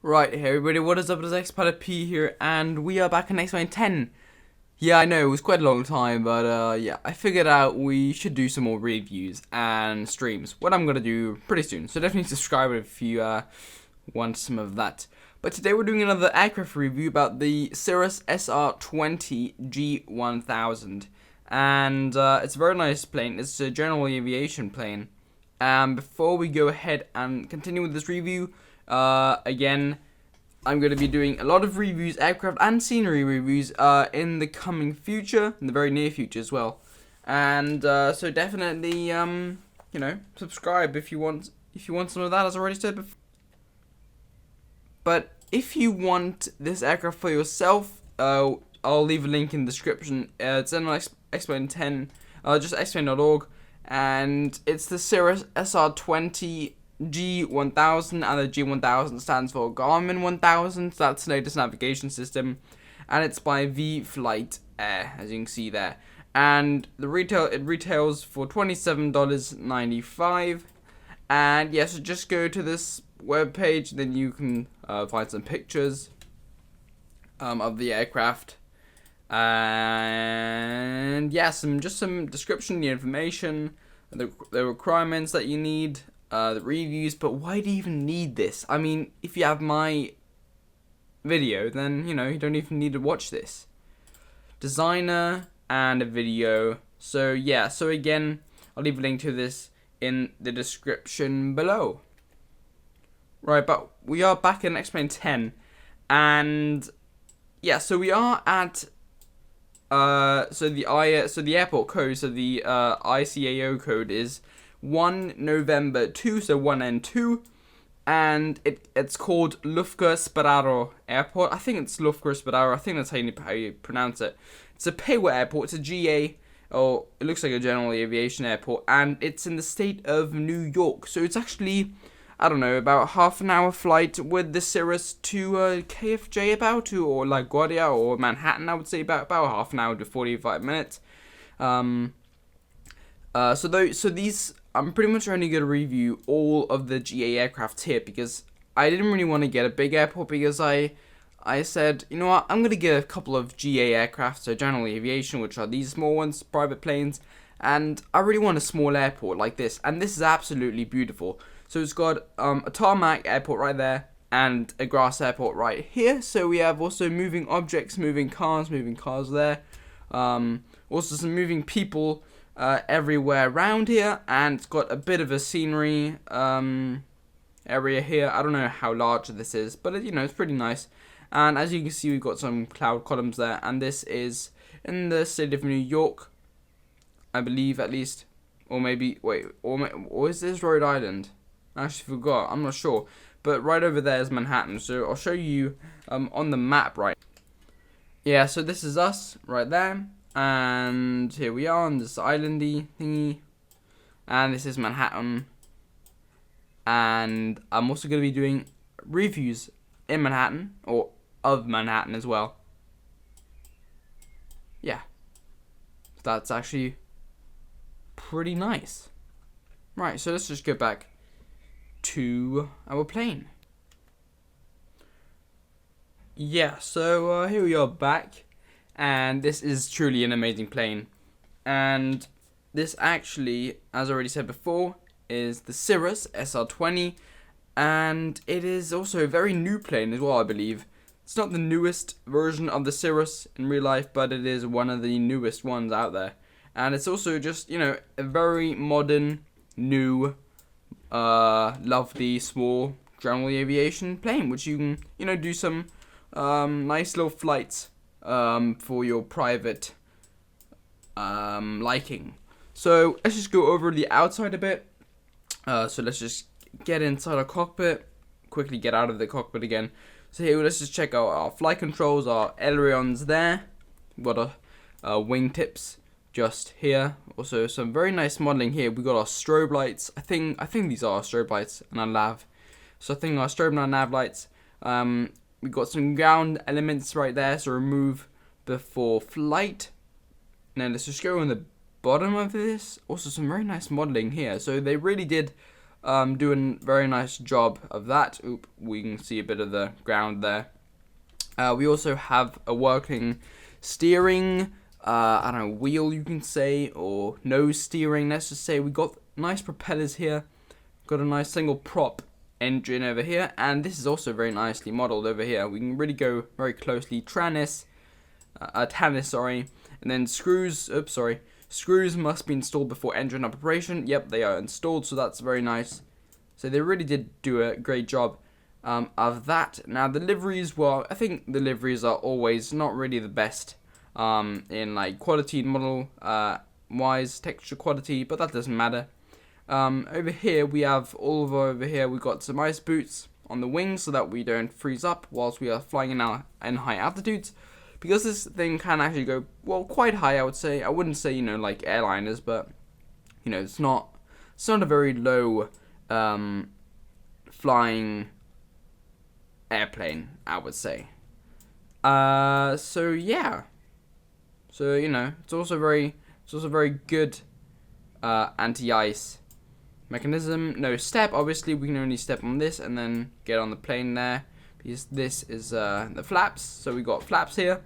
Right, hey everybody, what is up? It's XPilot P here, and we are back in XPilot 10. Yeah, I know, it was quite a long time, but yeah, I figured out we should do some more reviews and streams, what I'm gonna do pretty soon, so definitely subscribe if you want some of that. But today we're doing another aircraft review about the Cirrus SR20 G1000, and it's a very nice plane. It's a general aviation plane. And before we go ahead and continue with this review, again, I'm going to be doing a lot of reviews, aircraft and scenery reviews, in the coming future, in the very near future as well. And so definitely, subscribe if you want some of that, as I already said before. But if you want this aircraft for yourself, I'll leave a link in the description. It's on XPilot 10, just xpilot.org, and it's the Cirrus SR20 G1000, and the G1000 stands for Garmin 1000. So that's the latest navigation system, and it's by V-Flight Air, as you can see there. And it retails for $27.95. And yeah, so just go to this webpage, then you can find some pictures of the aircraft, and yeah, some description, the information, the requirements that you need, the reviews. But why do you even need this? I mean, if you have my video, then you don't even need to watch this. Designer and a video. So yeah, so again, I'll leave a link to this in the description below. Right, but we are back in XPilot 10, and yeah, so we are at the airport code, so the ICAO code is 1 November 2, so 1N2, and it's called Lufthansa Airport. I think it's Lufthansa. I think that's how you pronounce it. It's a payware airport. It's a GA, or it looks like a general aviation airport, and it's in the state of New York. So it's actually, I don't know, about half an hour flight with the Cirrus to KFJ or LaGuardia or Manhattan. I would say about half an hour to 45 minutes. So these, I'm pretty much only going to review all of the GA aircraft here, because I didn't really want to get a big airport, because I said, you know what, I'm going to get a couple of GA aircraft, so general aviation, which are these small ones, private planes, and I really want a small airport like this, and this is absolutely beautiful. So it's got a tarmac airport right there, and a grass airport right here. So we have also moving objects, moving cars there. Also some moving people everywhere around here, and it's got a bit of a scenery area here. I don't know how large this is, but it's pretty nice. And as you can see, we've got some cloud columns there, and this is in the state of New York, I believe, at least. Or maybe, wait, or is this Rhode Island? I actually forgot, I'm not sure. But right over there is Manhattan, so I'll show you on the map, right? Yeah, so this is us right there, and here we are on this islandy thingy, and this is Manhattan. And I'm also going to be doing reviews in Manhattan, or of Manhattan as well. Yeah, that's actually pretty nice. Right, so let's just go back to our plane. Yeah, so here we are back, and this is truly an amazing plane. And this actually, as I already said before, is the Cirrus SR20, and it is also a very new plane as well, I believe. It's not the newest version of the Cirrus in real life, but it is one of the newest ones out there. And it's also just, a very modern, new, lovely, small, general aviation plane, which you can, do some nice little flights for your private liking. So let's just go over the outside a bit. So let's just get inside our cockpit, quickly get out of the cockpit again. So here, let's just check out our flight controls, our ailerons there. We've got our wingtips just here. Also some very nice modeling here. We've got our strobe lights. I think these are our strobe lights and our nav. So I think our strobe and our nav lights. We've got some ground elements right there, so remove before flight. Now let's just go on the bottom of this. Also some very nice modeling here. So they really did doing a very nice job of that. Oop, we can see a bit of the ground there. We also have a working steering, I don't know, wheel you can say, or nose steering, let's just say. We got nice propellers here, got a nice single prop engine over here, and this is also very nicely modeled over here. We can really go very closely. Tannis, and then screws, screws must be installed before engine operation. Yep, they are installed, so that's very nice. So they really did do a great job of that. Now the liveries, well, I think the liveries are always not really the best in like quality model wise, texture quality, but that doesn't matter. Over here we have over here we got some ice boots on the wings so that we don't freeze up whilst we are flying in high altitudes, because this thing can actually go, well, quite high, I would say. I wouldn't say, like airliners, but it's not a very low flying airplane, I would say. So yeah, so it's also very good anti-ice mechanism. No step, obviously we can only step on this and then get on the plane there, because this is the flaps. So we got flaps here,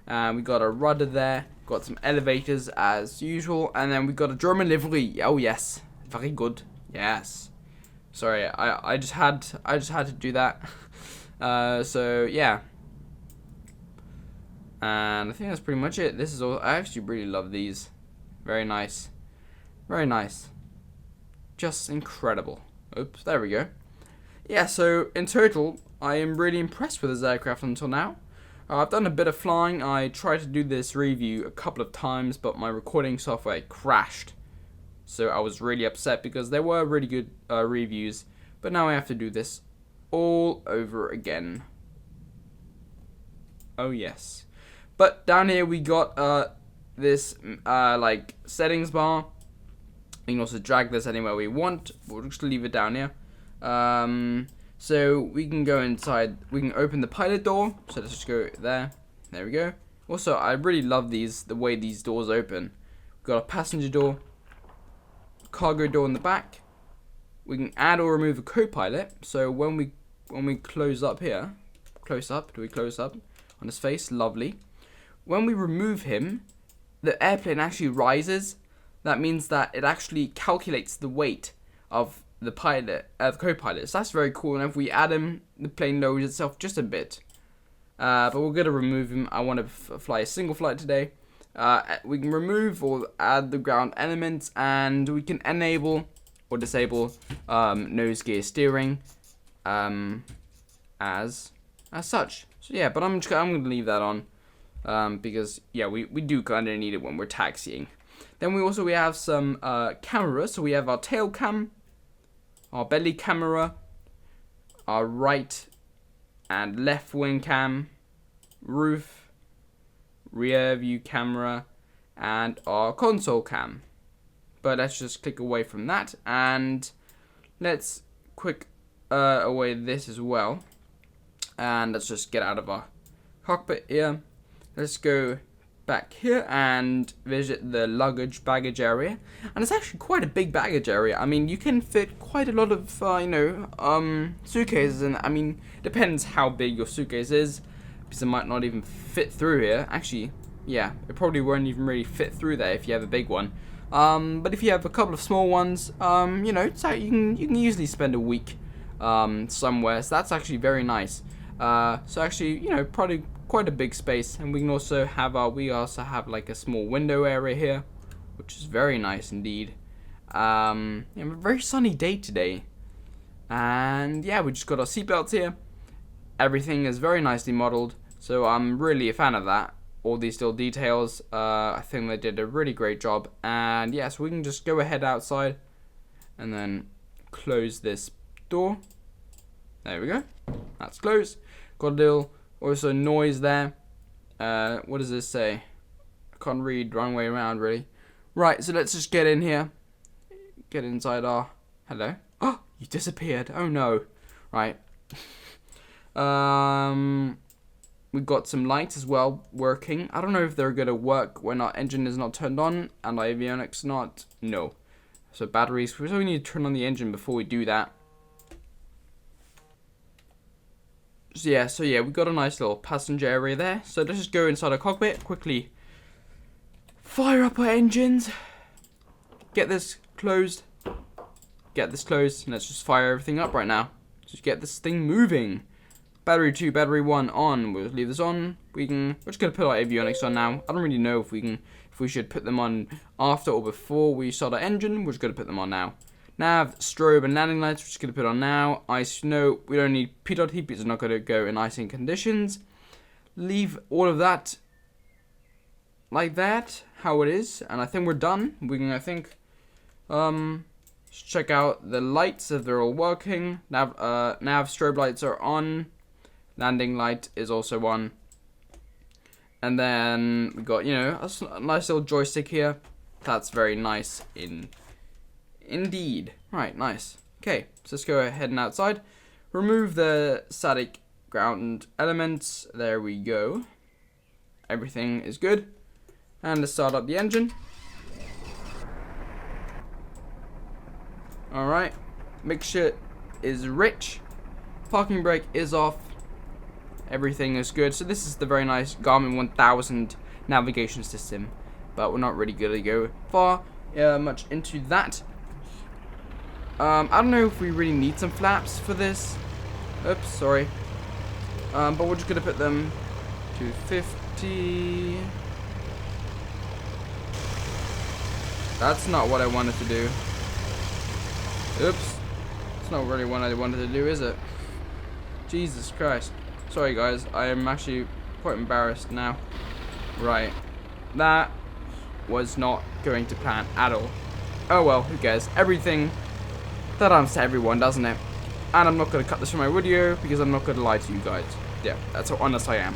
we got a rudder there, got some elevators as usual, and then we got a German livery. Oh yes, very good. Yes, sorry, I just had to do that. So yeah, and I think that's pretty much it. This is all. I actually really love these. Very nice, very nice, just incredible. Oops, there we go. Yeah, so in total, I am really impressed with this aircraft until now. I've done a bit of flying. I tried to do this review a couple of times, but my recording software crashed. So I was really upset because there were really good reviews, but now I have to do this all over again. Oh yes. But down here we got this like settings bar. We can also drag this anywhere we want. We'll just leave it down here. So we can go inside. We can open the pilot door. So let's just go there. There we go. Also, I really love the way these doors open. We've got a passenger door, cargo door in the back. We can add or remove a co-pilot. So when we close up here, do we close up on his face? Lovely. When we remove him, the airplane actually rises. That means that it actually calculates the weight of the pilot, the co-pilot. So that's very cool. And if we add him, the plane lowers itself just a bit. But we're gonna remove him. I want to fly a single flight today. We can remove or add the ground elements, and we can enable or disable nose gear steering as such. So yeah, but I'm gonna leave that on because yeah, we do kind of need it when we're taxiing. Then we have some cameras. So we have our tail cam, our belly camera, our right and left wing cam, roof, rear view camera, and our console cam. But let's just click away from that, and let's click away this as well. And let's just get out of our cockpit here. Let's go back here and visit the baggage area, and it's actually quite a big baggage area. I mean, you can fit quite a lot of suitcases, and I mean, depends how big your suitcase is, because it might not even fit through here. Actually, yeah, it probably won't even really fit through there if you have a big one. But if you have a couple of small ones, it's like you can usually spend a week somewhere. So that's actually very nice. So actually, probably quite a big space, and we can also have like a small window area here, which is very nice indeed. A very sunny day today, and yeah, we just got our seatbelts here. Everything is very nicely modeled, so I'm really a fan of that. All these little details, I think they did a really great job. And yeah, so we can just go ahead outside and then close this door. There we go, that's closed. Got a little also noise there. What does this say? I can't read runway around really. Right, so let's just get in here. Get inside our... Hello? Oh, you disappeared. Oh no. Right. We've got some lights as well working. I don't know if they're going to work when our engine is not turned on and our avionics not. No. So batteries. So we need to turn on the engine before we do that. So yeah, we got a nice little passenger area there. So let's just go inside our cockpit quickly. Fire up our engines. Get this closed. Get this closed. And let's just fire everything up right now. Just get this thing moving. Battery 2, battery 1 on. We'll leave this on. We're just gonna put our avionics on now. I don't really know if we should put them on after or before we start our engine. We're just gonna put them on now. Nav, strobe, and landing lights, we're just going to put on now. Ice, no, we don't need pitot heat because it's not going to go in icing conditions. Leave all of that like that, how it is, and I think we're done. We can, I think, just check out the lights if they're all working. Nav, strobe lights are on. Landing light is also on. And then we got, a nice little joystick here. That's very nice Indeed. Right, nice. Okay, so let's go ahead and outside. Remove the static ground elements. There we go. Everything is good. And let's start up the engine. Alright. Mixture is rich. Parking brake is off. Everything is good. So this is the very nice Garmin 1000 navigation system. But we're not really going to go far much into that. I don't know if we really need some flaps for this. Oops, sorry. But we're just going to put them to 50. That's not what I wanted to do. Oops. It's not really what I wanted to do, is it? Jesus Christ. Sorry, guys. I am actually quite embarrassed now. Right. That was not going to plan at all. Oh well, who cares? Everything that happens to everyone, doesn't it? And I'm not going to cut this from my video because I'm not going to lie to you guys. Yeah, that's how honest I am.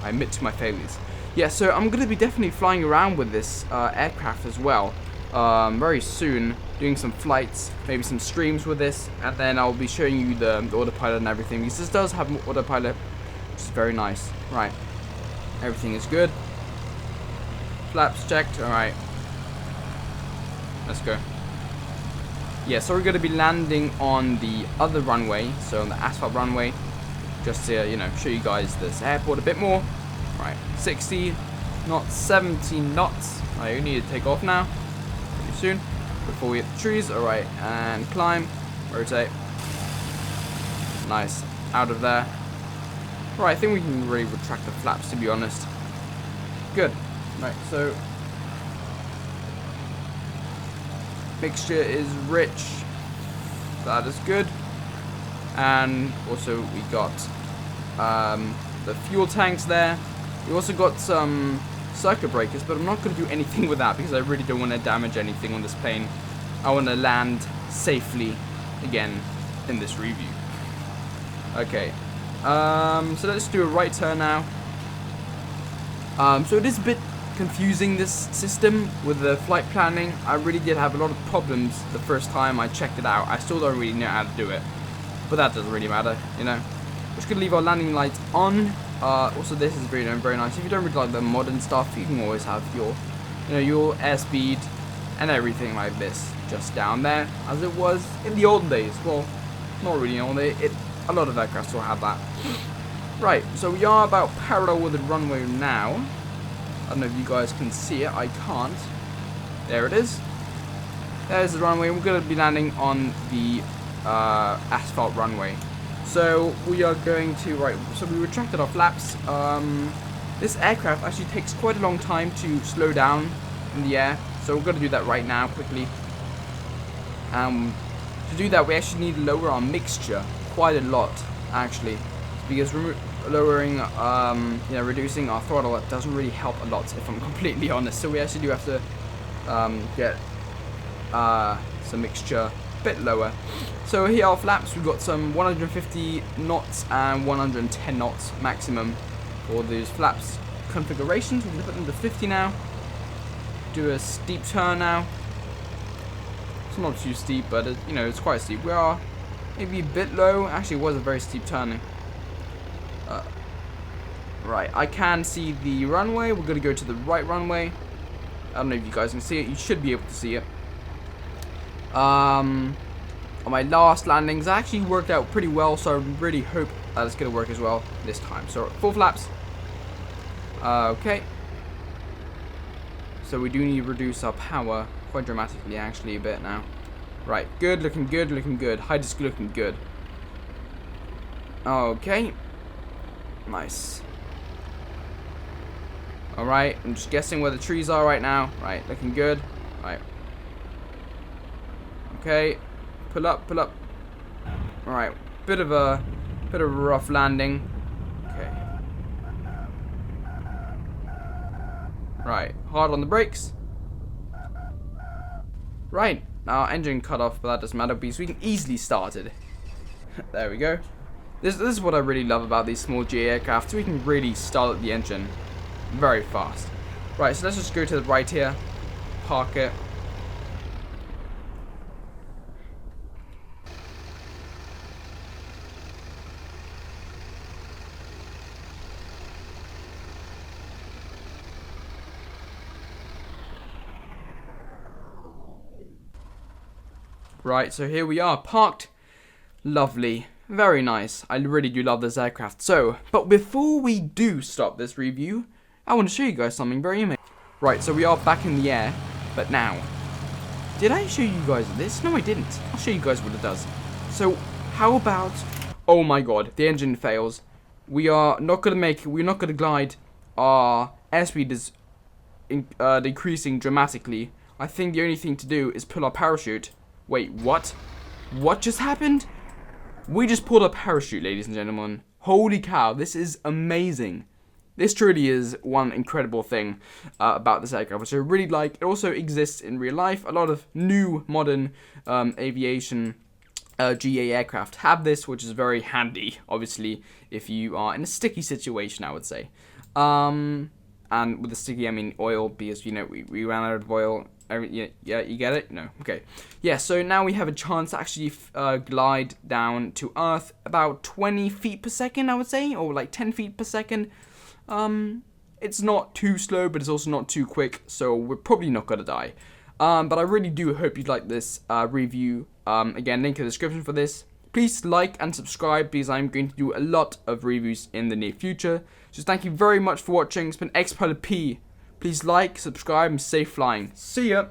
I admit to my failures. Yeah, so I'm going to be definitely flying around with this aircraft as well. Very soon, doing some flights, maybe some streams with this, and then I'll be showing you the autopilot and everything, because this does have autopilot, which is very nice. Right, everything is good. Flaps checked. Alright, let's go. Yeah, so we're going to be landing on the other runway, so on the asphalt runway, just to, show you guys this airport a bit more. Right, 60 knots, 17 knots. Alright, we need to take off now, pretty soon, before we hit the trees. Alright, and climb, rotate. Nice, out of there. Right, I think we can really retract the flaps, to be honest. Good. Right, so mixture is rich. That is good. And also we got the fuel tanks there. We also got some circuit breakers, but I'm not going to do anything with that because I really don't want to damage anything on this plane. I want to land safely again in this review. Okay. So let's do a right turn now. So it is a bit confusing, this system with the flight planning. I really did have a lot of problems the first time I checked it out. I still don't really know how to do it, but that doesn't really matter, We're just gonna leave our landing lights on. Also, this is very nice. If you don't really like the modern stuff, you can always have your, your airspeed and everything like this just down there, as it was in the olden days. Well, not really old. A lot of aircraft will have that. Right, so we are about parallel with the runway now. I don't know if you guys can see it. I can't. There it is. There's the runway. We're going to be landing on the asphalt runway. So we are going to, right, so we retracted our flaps. This aircraft actually takes quite a long time to slow down in the air. So we're going to do that right now, quickly. To do that, we actually need to lower our mixture quite a lot, actually. Because lowering, reducing our throttle, that doesn't really help a lot, if I'm completely honest. So we actually do have to get some mixture a bit lower. So here are flaps. We've got some 150 knots and 110 knots maximum for these flaps configurations. We're going to put them to 50 now. Do a steep turn now. It's not too steep, but it's quite steep. We are maybe a bit low. Actually, it was a very steep turning. Right, I can see the runway. We're going to go to the right runway. I don't know if you guys can see it. You should be able to see it. On my last landings, I actually worked out pretty well, so I really hope that it's going to work as well this time. So, full flaps. Okay. So, we do need to reduce our power quite dramatically, actually, a bit now. Right, good, looking good, looking good. Height is looking good. Okay. Nice. Alright, I'm just guessing where the trees are right now. Right, looking good. Right. Okay. Pull up, pull up. Alright, bit of a rough landing. Okay. Right, hard on the brakes. Right, our engine cut off, but that doesn't matter because we can easily start it. There we go. This is what I really love about these small GA aircraft. We can really start the engine very fast. Right, so let's just go to the right here. Park it. Right, so here we are, parked. Lovely. Very nice. I really do love this aircraft. So, but before we do stop this review, I want to show you guys something very amazing. Right, so we are back in the air, but now, did I show you guys this? No, I didn't. I'll show you guys what it does. So, how about, oh my god, the engine fails. We are not going to we're not going to glide. Our airspeed is decreasing dramatically. I think the only thing to do is pull our parachute. Wait, what? What just happened? We just pulled a parachute, ladies and gentlemen. Holy cow, this is amazing. This truly is one incredible thing about this aircraft, which I really like. It also exists in real life. A lot of new, modern aviation GA aircraft have this, which is very handy, obviously, if you are in a sticky situation, I would say. And with the sticky, I mean oil, because, you know, we ran out of oil. Yeah, you get it? No. Okay. Yeah, so now we have a chance to actually glide down to Earth about 20 feet per second, I would say, or like 10 feet per second. It's not too slow, but it's also not too quick, so we're probably not going to die. But I really do hope you like this review. Again, link in the description for this. Please like and subscribe, because I'm going to do a lot of reviews in the near future. So thank you very much for watching. It's been XPilot P. Please like, subscribe, and safe flying. See ya!